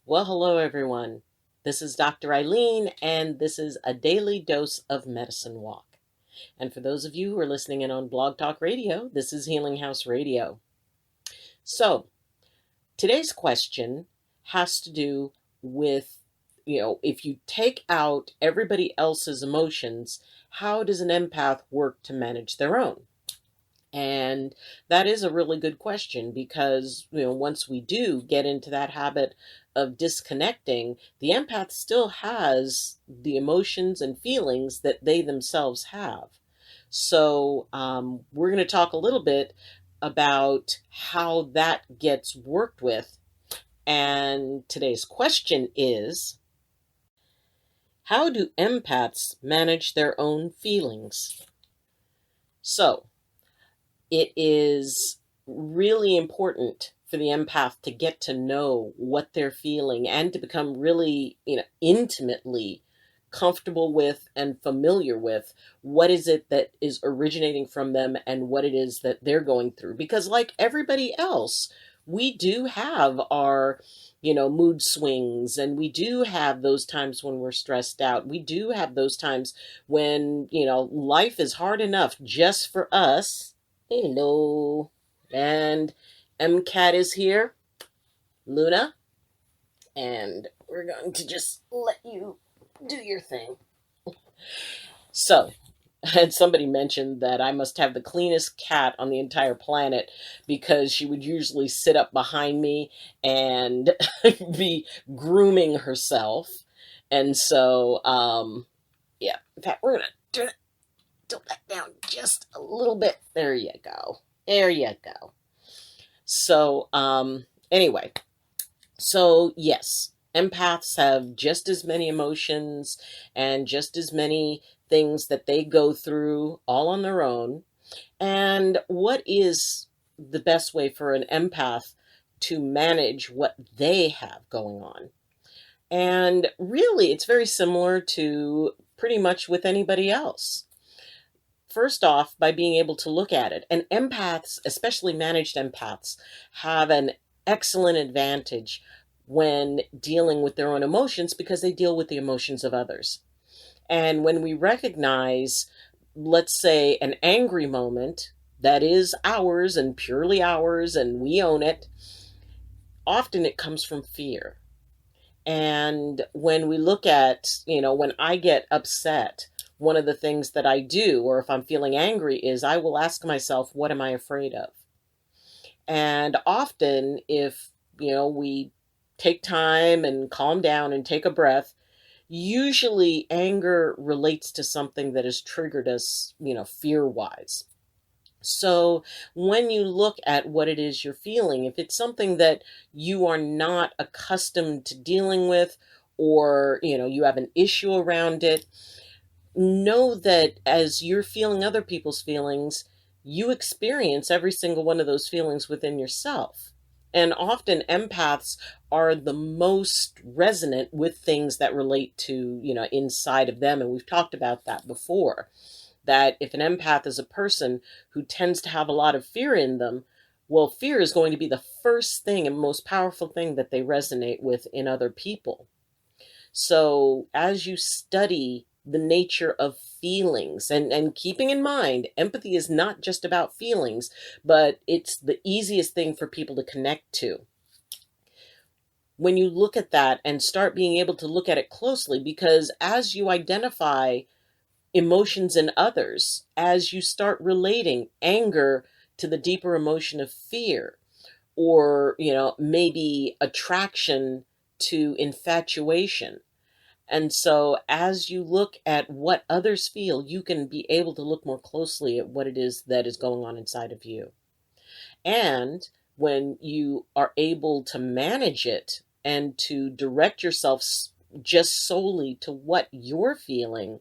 Well, hello everyone. This is Dr. Eileen, and this is a daily dose of medicine walk. And for those of you who are listening in on Blog Talk Radio, this is Healing House Radio. So, today's question has to do with, if you take out everybody else's emotions, how does an empath work to manage their own? And that is a really good question because, once we do get into that habit of disconnecting, the empath still has the emotions and feelings that they themselves have. So, we're going to talk a little bit about how that gets worked with. And today's question is, how do empaths manage their own feelings? So, it is really important for the empath to get to know what they're feeling and to become really, intimately comfortable with and familiar with what is it that is originating from them and what it is that they're going through. Because like everybody else, we do have our mood swings, and we do have those times when we're stressed out. We do have those times when life is hard enough just for us. Hello. And MCAT is here, Luna, and we're going to just let you do your thing. So, and somebody mentioned that I must have the cleanest cat on the entire planet because she would usually sit up behind me and be grooming herself. And so, yeah, in fact, we're going to tilt that down just a little bit. There you go. There you go. So, anyway, so yes, empaths have just as many emotions and just as many things that they go through all on their own. And what is the best way for an empath to manage what they have going on? And really, it's very similar to pretty much with anybody else. First off, by being able to look at it. And empaths, especially managed empaths, have an excellent advantage when dealing with their own emotions because they deal with the emotions of others. And when we recognize, let's say, an angry moment that is ours and purely ours and we own it, often it comes from fear. And when we look at, when I get upset, one of the things that I do, or if I'm feeling angry, is I will ask myself, what am I afraid of? And often, if, we take time and calm down and take a breath, usually anger relates to something that has triggered us, fear-wise. So when you look at what it is you're feeling, if it's something that you are not accustomed to dealing with, or, you have an issue around it, know that as you're feeling other people's feelings, you experience every single one of those feelings within yourself. And often empaths are the most resonant with things that relate to, inside of them. And we've talked about that before, that if an empath is a person who tends to have a lot of fear in them, well, fear is going to be the first thing and most powerful thing that they resonate with in other people. So as you study the nature of feelings, and keeping in mind, empathy is not just about feelings, but it's the easiest thing for people to connect to. When you look at that and start being able to look at it closely, because as you identify emotions in others, as you start relating anger to the deeper emotion of fear, or, maybe attraction to infatuation. And so as you look at what others feel, you can be able to look more closely at what it is that is going on inside of you. And when you are able to manage it and to direct yourself just solely to what you're feeling,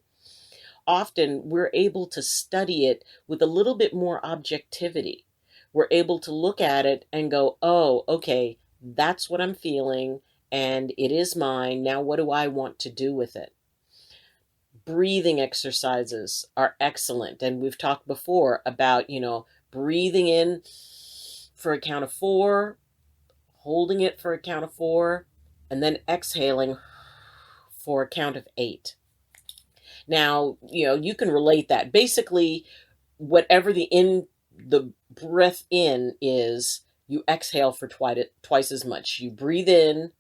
often we're able to study it with a little bit more objectivity. We're able to look at it and go, oh, okay, that's what I'm feeling, and it is mine. Now, what do I want to do with it? Breathing exercises are excellent. And we've talked before about, breathing in for a count of 4, holding it for a count of 4, and then exhaling for a count of 8. Now, you can relate that. Basically, whatever the breath in is, you exhale for twice as much. You breathe in,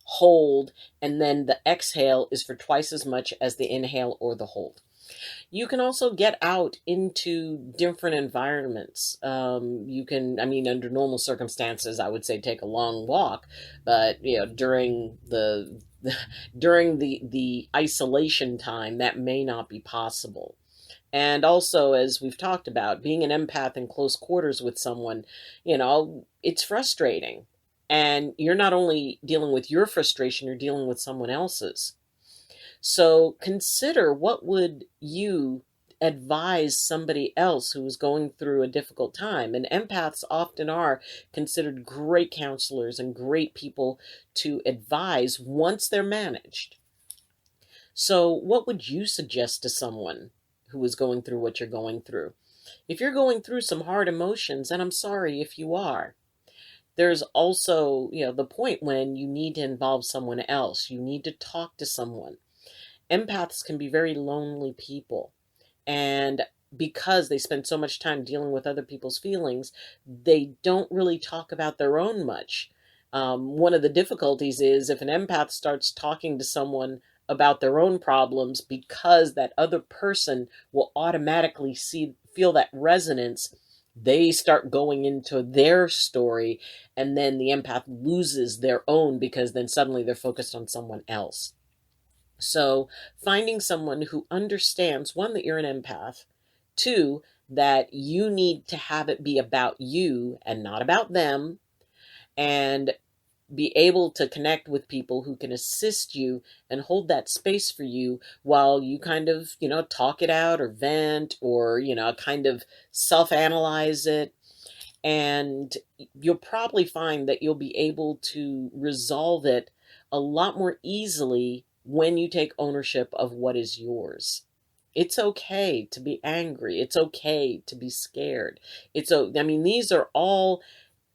hold, and then the exhale is for twice as much as the inhale or the hold. You can also get out into different environments. You can, under normal circumstances, I would say take a long walk, but during the isolation time, that may not be possible. And also, as we've talked about, being an empath in close quarters with someone, it's frustrating. And you're not only dealing with your frustration, you're dealing with someone else's. So consider, what would you advise somebody else who is going through a difficult time? And empaths often are considered great counselors and great people to advise once they're managed. So what would you suggest to someone who is going through what you're going through? If you're going through some hard emotions, and I'm sorry if you are, there's also, the point when you need to involve someone else. You need to talk to someone. Empaths can be very lonely people, and because they spend so much time dealing with other people's feelings, they don't really talk about their own much. One of the difficulties is if an empath starts talking to someone about their own problems, because that other person will automatically feel that resonance, they start going into their story, and then the empath loses their own, because then suddenly they're focused on someone else. So finding someone who understands, one, that you're an empath, two, that you need to have it be about you and not about them, and be able to connect with people who can assist you and hold that space for you while you kind of, talk it out or vent or, kind of self-analyze it. And you'll probably find that you'll be able to resolve it a lot more easily when you take ownership of what is yours. It's okay to be angry. It's okay to be scared. These are all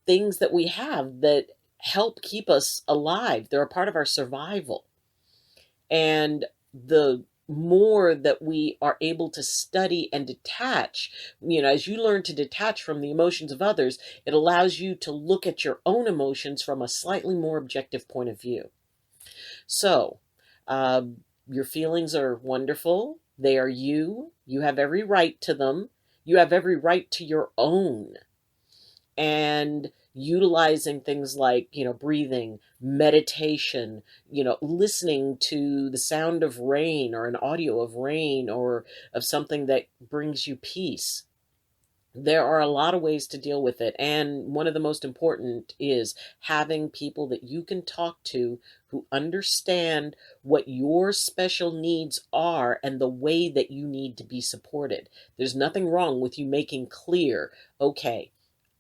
things that we have that help keep us alive. They're a part of our survival. And the more that we are able to study and detach, as you learn to detach from the emotions of others, it allows you to look at your own emotions from a slightly more objective point of view. So, your feelings are wonderful. They are you. You have every right to them. You have every right to your own. And utilizing things like, breathing, meditation, listening to the sound of rain or an audio of rain or of something that brings you peace. There are a lot of ways to deal with it. And one of the most important is having people that you can talk to who understand what your special needs are and the way that you need to be supported. There's nothing wrong with you making clear, okay,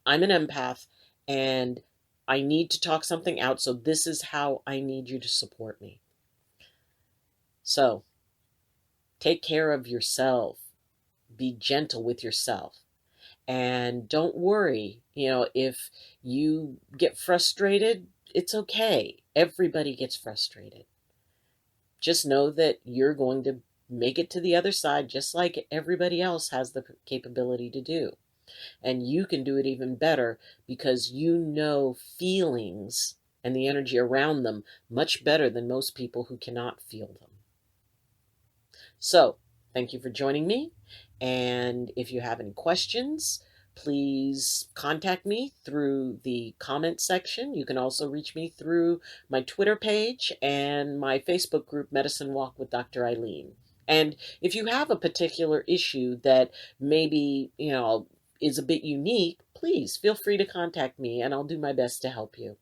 I'm an empath and I need to talk something out, so this is how I need you to support me. So, take care of yourself. Be gentle with yourself. And don't worry, if you get frustrated, it's okay. Everybody gets frustrated. Just know that you're going to make it to the other side just like everybody else has the capability to do. And you can do it even better because you know feelings and the energy around them much better than most people who cannot feel them. So, thank you for joining me. And if you have any questions, please contact me through the comment section. You can also reach me through my Twitter page and my Facebook group, Medicine Walk with Dr. Eileen. And if you have a particular issue that maybe, is a bit unique, please feel free to contact me and I'll do my best to help you.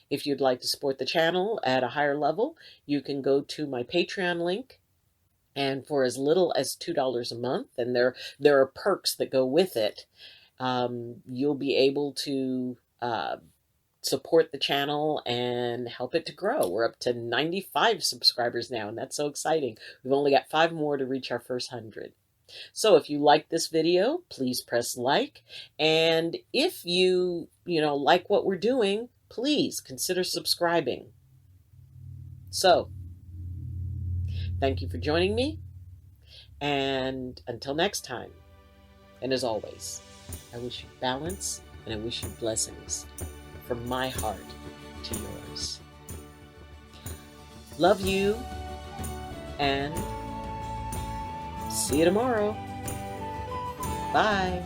If you'd like to support the channel at a higher level, you can go to my Patreon link. And for as little as $2 a month, and there are perks that go with it, you'll be able to support the channel and help it to grow. We're up to 95 subscribers now, and that's so exciting. We've only got 5 more to reach our first 100. So if you like this video, please press like. And if you like what we're doing, please consider subscribing. So, thank you for joining me. And until next time, and as always, I wish you balance and I wish you blessings from my heart to yours. Love you, and see you tomorrow. Bye.